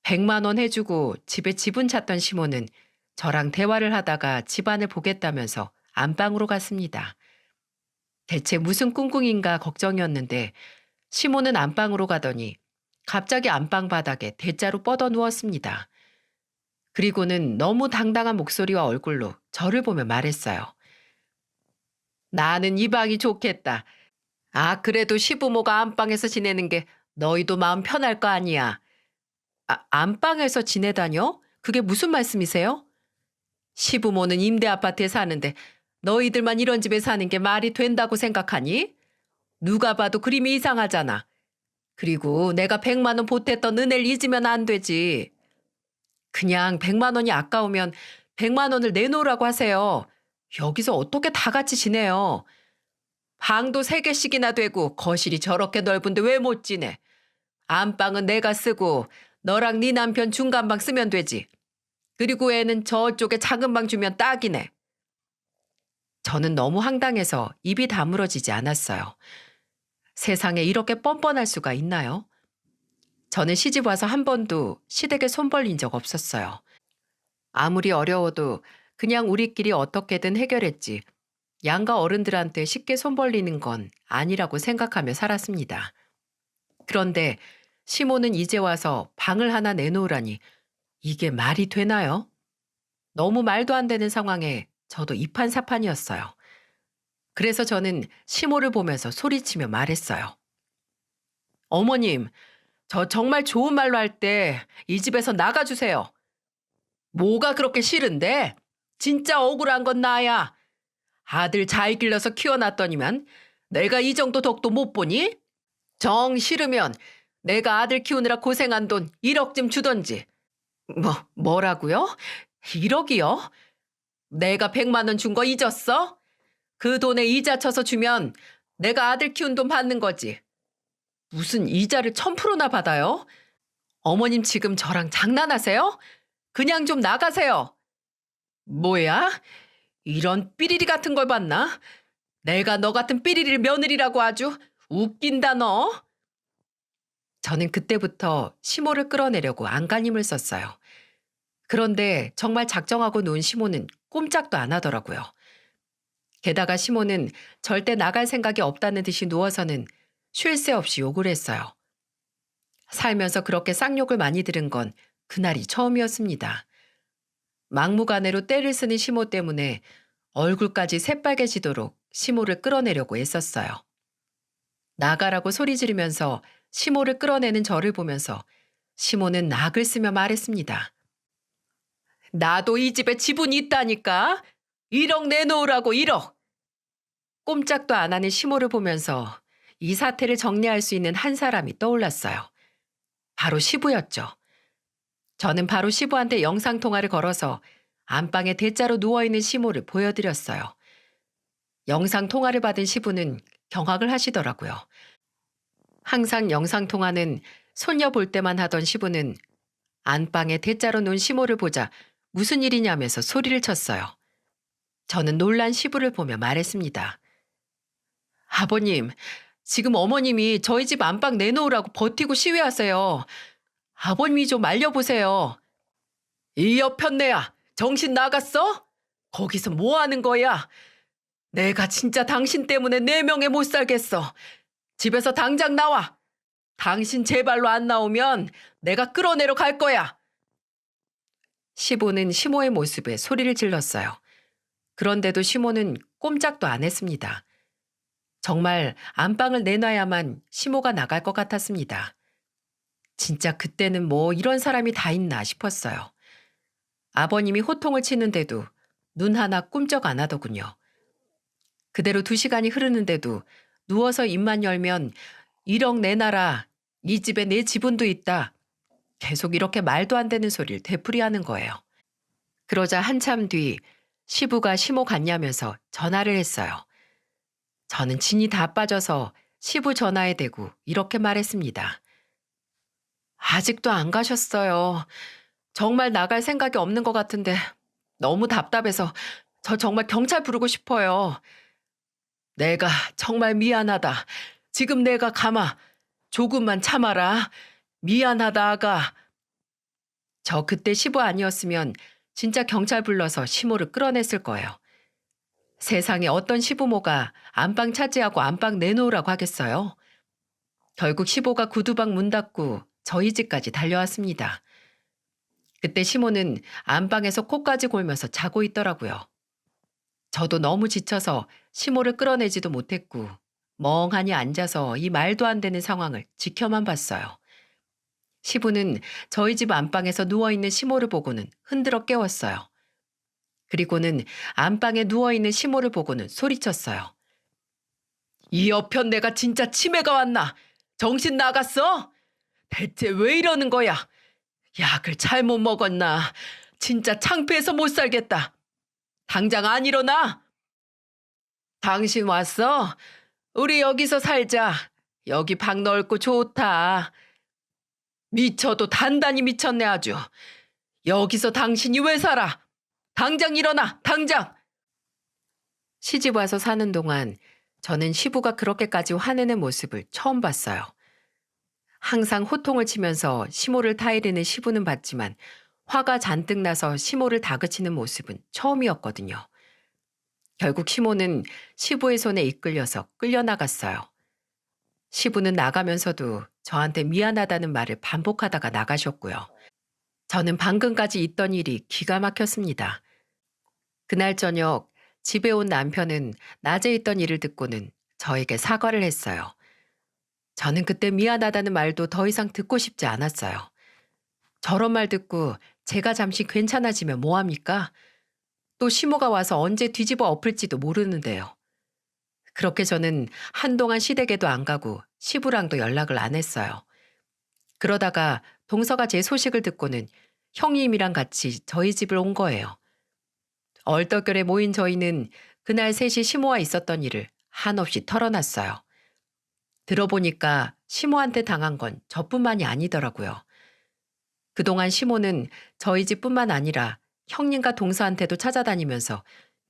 100만 원 해주고 집에 지분 찾던 시모는 저랑 대화를 하다가 집안을 보겠다면서 안방으로 갔습니다. 대체 무슨 꿍꿍인가 걱정이었는데 시모는 안방으로 가더니 갑자기 안방 바닥에 대자로 뻗어 누웠습니다. 그리고는 너무 당당한 목소리와 얼굴로 저를 보며 말했어요. 나는 이 방이 좋겠다. 아, 그래도 시부모가 안방에서 지내는 게 너희도 마음 편할 거 아니야. 아, 안방에서 지내다뇨? 그게 무슨 말씀이세요? 시부모는 임대 아파트에 사는데 너희들만 이런 집에 사는 게 말이 된다고 생각하니? 누가 봐도 그림이 이상하잖아. 그리고 내가 100만 원 보탰던 은혜를 잊으면 안 되지. 그냥 100만 원이 아까우면 100만 원을 내놓으라고 하세요. 여기서 어떻게 다 같이 지내요? 방도 3개씩이나 되고 거실이 저렇게 넓은데 왜 못 지내? 안방은 내가 쓰고 너랑 네 남편 중간방 쓰면 되지. 그리고 애는 저쪽에 작은 방 주면 딱이네. 저는 너무 황당해서 입이 다물어지지 않았어요. 세상에 이렇게 뻔뻔할 수가 있나요? 저는 시집 와서 한 번도 시댁에 손 벌린 적 없었어요. 아무리 어려워도 그냥 우리끼리 어떻게든 해결했지. 양가 어른들한테 쉽게 손 벌리는 건 아니라고 생각하며 살았습니다. 그런데 시모는 이제 와서 방을 하나 내놓으라니 이게 말이 되나요? 너무 말도 안 되는 상황에 저도 이판사판이었어요. 그래서 저는 시모를 보면서 소리치며 말했어요. 어머님, 저 정말 좋은 말로 할 때 이 집에서 나가주세요. 뭐가 그렇게 싫은데? 진짜 억울한 건 나야. 아들 잘 길러서 키워놨더니만 내가 이 정도 덕도 못 보니? 정 싫으면 내가 아들 키우느라 고생한 돈 1억쯤 주던지. 뭐라고요? 1억이요? 내가 100만 원 준 거 잊었어? 그 돈에 이자 쳐서 주면 내가 아들 키운 돈 받는 거지. 무슨 이자를 1000%나 받아요? 어머님 지금 저랑 장난하세요? 그냥 좀 나가세요. 뭐야? 이런 삐리리 같은 걸 봤나? 내가 너 같은 삐리리 며느리라고 아주 웃긴다 너. 저는 그때부터 시모를 끌어내려고 안간힘을 썼어요. 그런데 정말 작정하고 놓은 시모는 꼼짝도 안 하더라고요. 게다가 시모는 절대 나갈 생각이 없다는 듯이 누워서는 쉴 새 없이 욕을 했어요. 살면서 그렇게 쌍욕을 많이 들은 건 그날이 처음이었습니다. 막무가내로 때를 쓰는 시모 때문에 얼굴까지 새빨개지도록 시모를 끌어내려고 애썼어요. 나가라고 소리 지르면서 시모를 끌어내는 저를 보면서 시모는 낙을 쓰며 말했습니다. 나도 이 집에 지분이 있다니까. 1억 내놓으라고 1억. 꼼짝도 안 하는 시모를 보면서 이 사태를 정리할 수 있는 한 사람이 떠올랐어요. 바로 시부였죠. 저는 바로 시부한테 영상통화를 걸어서 안방에 대자로 누워있는 시모를 보여드렸어요. 영상통화를 받은 시부는 경악을 하시더라고요. 항상 영상통화는 손녀 볼 때만 하던 시부는 안방에 대자로 놓은 시모를 보자 무슨 일이냐면서 소리를 쳤어요. 저는 놀란 시부를 보며 말했습니다. 아버님, 지금 어머님이 저희 집 안방 내놓으라고 버티고 시위하세요. 아버님이 좀 말려보세요. 이 여편네야, 정신 나갔어? 거기서 뭐 하는 거야? 내가 진짜 당신 때문에 4명에 못 살겠어. 집에서 당장 나와. 당신 제발로 안 나오면 내가 끌어내려 갈 거야. 시보는 시모의 모습에 소리를 질렀어요. 그런데도 시모는 꼼짝도 안 했습니다. 정말 안방을 내놔야만 시모가 나갈 것 같았습니다. 진짜 그때는 뭐 이런 사람이 다 있나 싶었어요. 아버님이 호통을 치는데도 눈 하나 꿈쩍 안 하더군요. 그대로 2시간이 흐르는데도 누워서 입만 열면 1억 내놔라. 이 집에 내 지분도 있다. 계속 이렇게 말도 안 되는 소리를 되풀이하는 거예요. 그러자 한참 뒤 시부가 시모 갔냐면서 전화를 했어요. 저는 진이 다 빠져서 시부 전화에 대고 이렇게 말했습니다. 아직도 안 가셨어요. 정말 나갈 생각이 없는 것 같은데 너무 답답해서 저 정말 경찰 부르고 싶어요. 내가 정말 미안하다. 지금 내가 가마. 조금만 참아라. 미안하다, 아가. 저 그때 시부 아니었으면 진짜 경찰 불러서 시모를 끌어냈을 거예요. 세상에 어떤 시부모가 안방 차지하고 안방 내놓으라고 하겠어요? 결국 시보가 구두방 문 닫고 저희 집까지 달려왔습니다. 그때 시모는 안방에서 코까지 골면서 자고 있더라고요. 저도 너무 지쳐서 시모를 끌어내지도 못했고 멍하니 앉아서 이 말도 안 되는 상황을 지켜만 봤어요. 시부는 저희 집 안방에서 누워있는 시모를 보고는 흔들어 깨웠어요. 그리고는 안방에 누워있는 시모를 보고는 소리쳤어요. 이 여편 내가 진짜 치매가 왔나? 정신 나갔어? 대체 왜 이러는 거야? 약을 잘못 먹었나? 진짜 창피해서 못 살겠다. 당장 안 일어나? 당신 왔어? 우리 여기서 살자. 여기 방 넓고 좋다. 미쳐도 단단히 미쳤네 아주. 여기서 당신이 왜 살아? 당장 일어나, 당장! 시집 와서 사는 동안 저는 시부가 그렇게까지 화내는 모습을 처음 봤어요. 항상 호통을 치면서 시모를 타이르는 시부는 봤지만 화가 잔뜩 나서 시모를 다그치는 모습은 처음이었거든요. 결국 시모는 시부의 손에 이끌려서 끌려나갔어요. 시부는 나가면서도 저한테 미안하다는 말을 반복하다가 나가셨고요. 저는 방금까지 있던 일이 기가 막혔습니다. 그날 저녁 집에 온 남편은 낮에 있던 일을 듣고는 저에게 사과를 했어요. 저는 그때 미안하다는 말도 더 이상 듣고 싶지 않았어요. 저런 말 듣고 제가 잠시 괜찮아지면 뭐합니까? 또 시모가 와서 언제 뒤집어 엎을지도 모르는데요. 그렇게 저는 한동안 시댁에도 안 가고 시부랑도 연락을 안 했어요. 그러다가 동서가 제 소식을 듣고는 형님이랑 같이 저희 집을 온 거예요. 얼떨결에 모인 저희는 그날 셋이 시모와 있었던 일을 한없이 털어놨어요. 들어보니까 시모한테 당한 건 저뿐만이 아니더라고요. 그동안 시모는 저희 집뿐만 아니라 형님과 동서한테도 찾아다니면서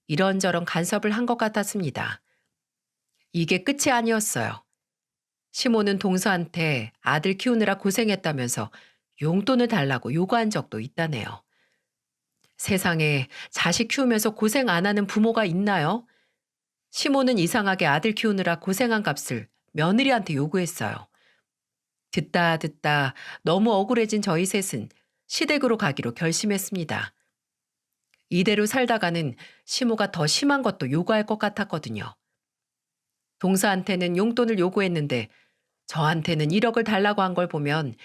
이런저런 간섭을 한 것 같았습니다. 이게 끝이 아니었어요. 시모는 동서한테 아들 키우느라 고생했다면서 용돈을 달라고 요구한 적도 있다네요. 세상에 자식 키우면서 고생 안 하는 부모가 있나요? 시모는 이상하게 아들 키우느라 고생한 값을 며느리한테 요구했어요. 듣다 너무 억울해진 저희 셋은 시댁으로 가기로 결심했습니다. 이대로 살다가는 시모가 더 심한 것도 요구할 것 같았거든요. 동서한테는 용돈을 요구했는데 저한테는 1억을 달라고 한 걸 보면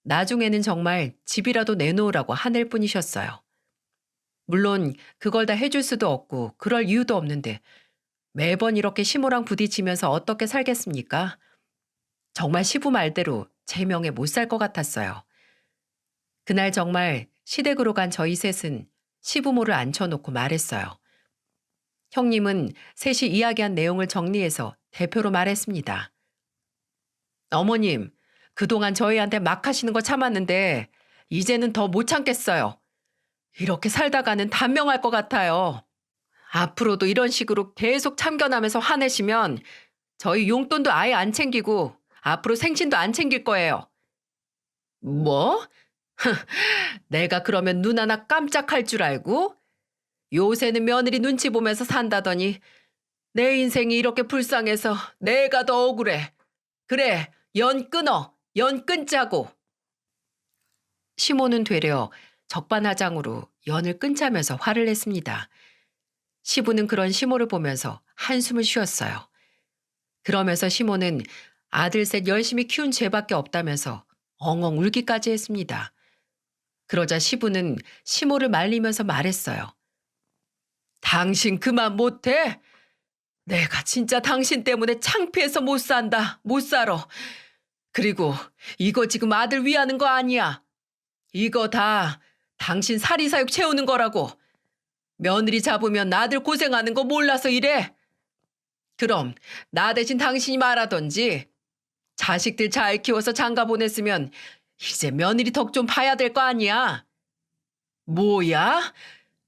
나중에는 정말 집이라도 내놓으라고 하늘 뿐이셨어요. 물론 그걸 다 해줄 수도 없고 그럴 이유도 없는데 매번 이렇게 시모랑 부딪히면서 어떻게 살겠습니까? 정말 시부 말대로 제 명에 못 살 것 같았어요. 그날 정말 시댁으로 간 저희 셋은 시부모를 앉혀놓고 말했어요. 형님은 셋이 이야기한 내용을 정리해서 대표로 말했습니다. 어머님, 그동안 저희한테 막 하시는 거 참았는데 이제는 더 못 참겠어요. 이렇게 살다가는 단명할 것 같아요. 앞으로도 이런 식으로 계속 참견하면서 화내시면 저희 용돈도 아예 안 챙기고 앞으로 생신도 안 챙길 거예요. 뭐? 내가 그러면 눈 하나 깜짝할 줄 알고? 요새는 며느리 눈치 보면서 산다더니 내 인생이 이렇게 불쌍해서 내가 더 억울해. 그래, 연 끊어. 연 끊자고. 시모는 되려 적반하장으로 연을 끊자면서 화를 냈습니다. 시부는 그런 시모를 보면서 한숨을 쉬었어요. 그러면서 시모는 아들 셋 열심히 키운 죄밖에 없다면서 엉엉 울기까지 했습니다. 그러자 시부는 시모를 말리면서 말했어요. 당신 그만 못해? 내가 진짜 당신 때문에 창피해서 못 산다. 못 살아. 그리고 이거 지금 아들 위하는 거 아니야. 이거 다 당신 사리사욕 채우는 거라고. 며느리 잡으면 나들 고생하는 거 몰라서 이래. 그럼 나 대신 당신이 말하던지. 자식들 잘 키워서 장가 보냈으면 이제 며느리 덕 좀 봐야 될 거 아니야. 뭐야?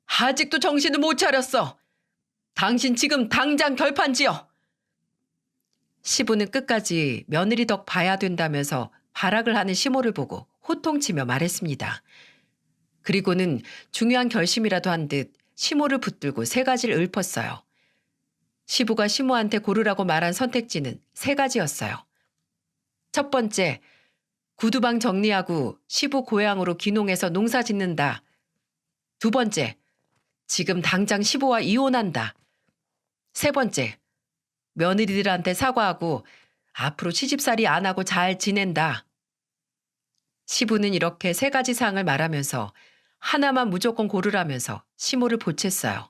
아직도 정신을 못 차렸어. 당신 지금 당장 결판 지어. 시부는 끝까지 며느리 덕 봐야 된다면서 발악을 하는 시모를 보고 호통치며 말했습니다. 그리고는 중요한 결심이라도 한 듯 시모를 붙들고 세 가지를 읊었어요. 시부가 시모한테 고르라고 말한 선택지는 세 가지였어요. 첫 번째, 구두방 정리하고 시부 고향으로 귀농해서 농사 짓는다. 두 번째, 지금 당장 시부와 이혼한다. 세 번째, 며느리들한테 사과하고 앞으로 시집살이 안 하고 잘 지낸다. 시부는 이렇게 세 가지 사항을 말하면서 하나만 무조건 고르라면서 시모를 보챘어요.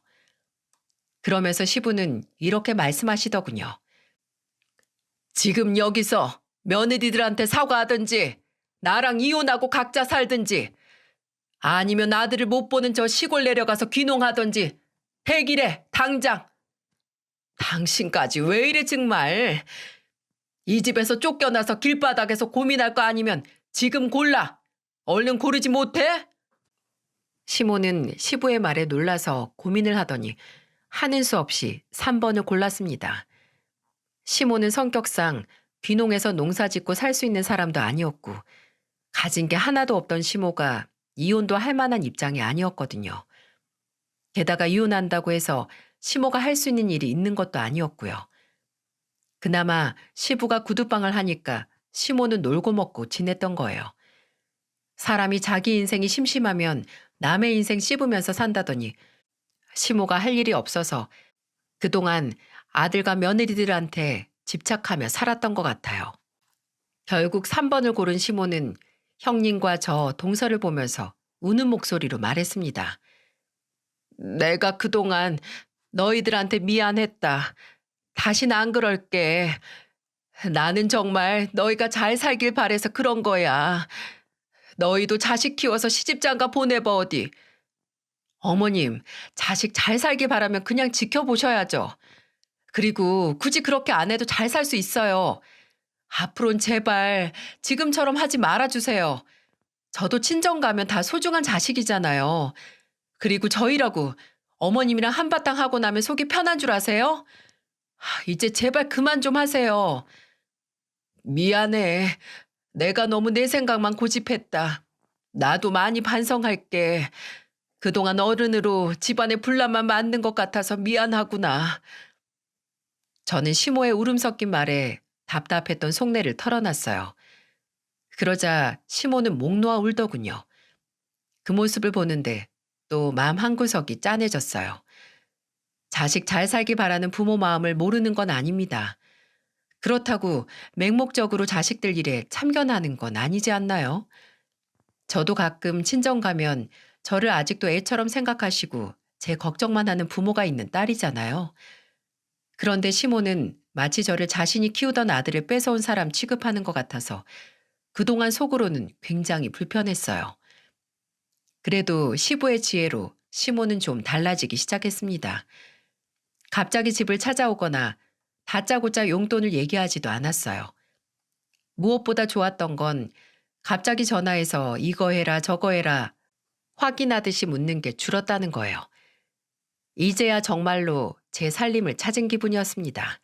그러면서 시부는 이렇게 말씀하시더군요. 지금 여기서 며느리들한테 사과하든지 나랑 이혼하고 각자 살든지 아니면 아들을 못 보는 저 시골 내려가서 귀농하든지 대기래 당장. 당신까지 왜 이래 정말. 이 집에서 쫓겨나서 길바닥에서 고민할 거 아니면 지금 골라. 얼른 고르지 못해? 시모는 시부의 말에 놀라서 고민을 하더니 하는 수 없이 3번을 골랐습니다. 시모는 성격상 귀농해서 농사 짓고 살 수 있는 사람도 아니었고 가진 게 하나도 없던 시모가 이혼도 할 만한 입장이 아니었거든요. 게다가 이혼한다고 해서 시모가 할 수 있는 일이 있는 것도 아니었고요. 그나마 시부가 구두방을 하니까 시모는 놀고 먹고 지냈던 거예요. 사람이 자기 인생이 심심하면 남의 인생 씹으면서 산다더니 시모가 할 일이 없어서 그동안 아들과 며느리들한테 집착하며 살았던 것 같아요. 결국 3번을 고른 시모는 형님과 저 동서를 보면서 우는 목소리로 말했습니다. 내가 그동안 너희들한테 미안했다. 다신 안 그럴게. 나는 정말 너희가 잘 살길 바래서 그런 거야. 너희도 자식 키워서 시집장가 보내봐 어디. 어머님, 자식 잘 살길 바라면 그냥 지켜보셔야죠. 그리고 굳이 그렇게 안 해도 잘 살 수 있어요. 앞으로는 제발 지금처럼 하지 말아주세요. 저도 친정 가면 다 소중한 자식이잖아요. 그리고 저희라고 어머님이랑 한바탕 하고 나면 속이 편한 줄 아세요? 이제 제발 그만 좀 하세요. 미안해. 내가 너무 내 생각만 고집했다. 나도 많이 반성할게. 그동안 어른으로 집안의 분란만 만든 것 같아서 미안하구나. 저는 시모의 울음 섞인 말에 답답했던 속내를 털어놨어요. 그러자 시모는 목 놓아 울더군요. 그 모습을 보는데 또 마음 한구석이 짠해졌어요. 자식 잘 살기 바라는 부모 마음을 모르는 건 아닙니다. 그렇다고 맹목적으로 자식들 일에 참견하는 건 아니지 않나요? 저도 가끔 친정 가면 저를 아직도 애처럼 생각하시고 제 걱정만 하는 부모가 있는 딸이잖아요. 그런데 시모는 마치 저를 자신이 키우던 아들을 뺏어온 사람 취급하는 것 같아서 그동안 속으로는 굉장히 불편했어요. 그래도 시부의 지혜로 시모는 좀 달라지기 시작했습니다. 갑자기 집을 찾아오거나 다짜고짜 용돈을 얘기하지도 않았어요. 무엇보다 좋았던 건 갑자기 전화해서 이거 해라 저거 해라 확인하듯이 묻는 게 줄었다는 거예요. 이제야 정말로 제 살림을 찾은 기분이었습니다.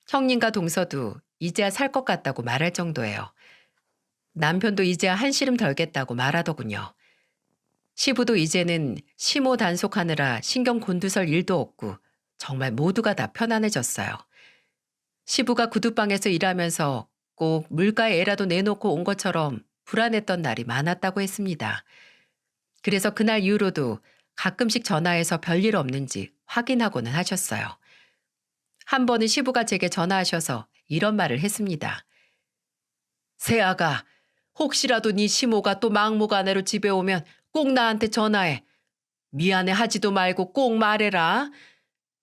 형님과 동서도 이제야 살 것 같다고 말할 정도예요. 남편도 이제야 한시름 덜겠다고 말하더군요. 시부도 이제는 시모 단속하느라 신경 곤두설 일도 없고 정말 모두가 다 편안해졌어요. 시부가 구두방에서 일하면서 꼭 물가에 애라도 내놓고 온 것처럼 불안했던 날이 많았다고 했습니다. 그래서 그날 이후로도 가끔씩 전화해서 별일 없는지 확인하고는 하셨어요. 한 번은 시부가 제게 전화하셔서 이런 말을 했습니다. 세아가 혹시라도 네 시모가 또 막무가내로 집에 오면 꼭 나한테 전화해. 미안해 하지도 말고 꼭 말해라.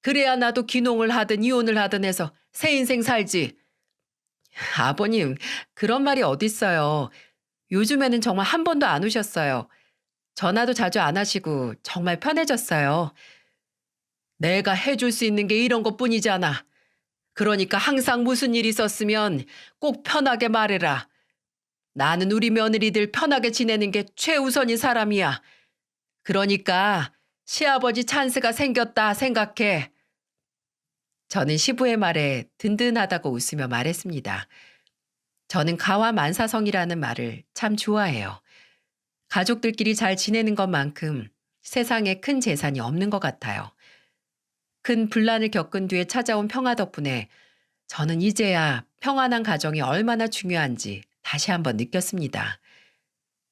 그래야 나도 귀농을 하든 이혼을 하든 해서 새 인생 살지. 아버님, 그런 말이 어딨어요. 요즘에는 정말 한 번도 안 오셨어요. 전화도 자주 안 하시고 정말 편해졌어요. 내가 해줄 수 있는 게 이런 것뿐이잖아. 그러니까 항상 무슨 일 있었으면 꼭 편하게 말해라. 나는 우리 며느리들 편하게 지내는 게 최우선인 사람이야. 그러니까 시아버지 찬스가 생겼다 생각해. 저는 시부의 말에 든든하다고 웃으며 말했습니다. 저는 가와 만사성이라는 말을 참 좋아해요. 가족들끼리 잘 지내는 것만큼 세상에 큰 재산이 없는 것 같아요. 큰 분란을 겪은 뒤에 찾아온 평화 덕분에 저는 이제야 평안한 가정이 얼마나 중요한지 다시 한번 느꼈습니다.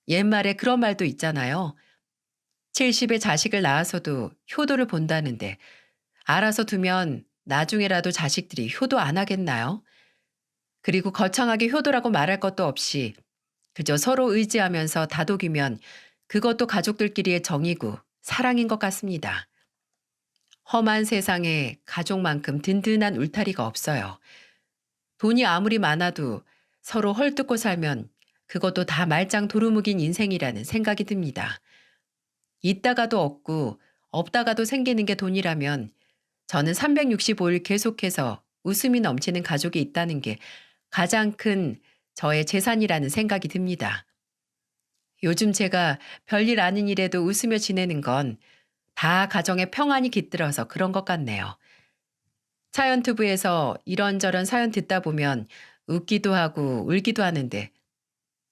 옛말에 그런 말도 있잖아요. 70에 자식을 낳아서도 효도를 본다는데 알아서 두면 나중에라도 자식들이 효도 안 하겠나요? 그리고 거창하게 효도라고 말할 것도 없이 그저 서로 의지하면서 다독이면 그것도 가족들끼리의 정이고 사랑인 것 같습니다. 험한 세상에 가족만큼 든든한 울타리가 없어요. 돈이 아무리 많아도 서로 헐뜯고 살면 그것도 다 말짱 도루묵인 인생이라는 생각이 듭니다. 있다가도 없고 없다가도 생기는 게 돈이라면 저는 365일 계속해서 웃음이 넘치는 가족이 있다는 게 가장 큰 저의 재산이라는 생각이 듭니다. 요즘 제가 별일 아닌 일에도 웃으며 지내는 건 다 가정의 평안이 깃들어서 그런 것 같네요. 사연투부에서 이런저런 사연 듣다 보면 웃기도 하고 울기도 하는데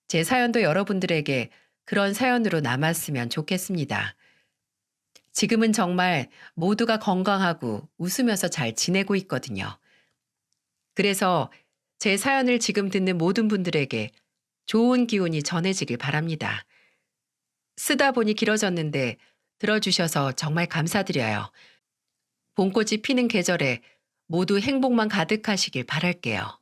제 사연도 여러분들에게 그런 사연으로 남았으면 좋겠습니다. 지금은 정말 모두가 건강하고 웃으면서 잘 지내고 있거든요. 그래서 제 사연을 지금 듣는 모든 분들에게 좋은 기운이 전해지길 바랍니다. 쓰다 보니 길어졌는데 들어주셔서 정말 감사드려요. 봄꽃이 피는 계절에 모두 행복만 가득하시길 바랄게요.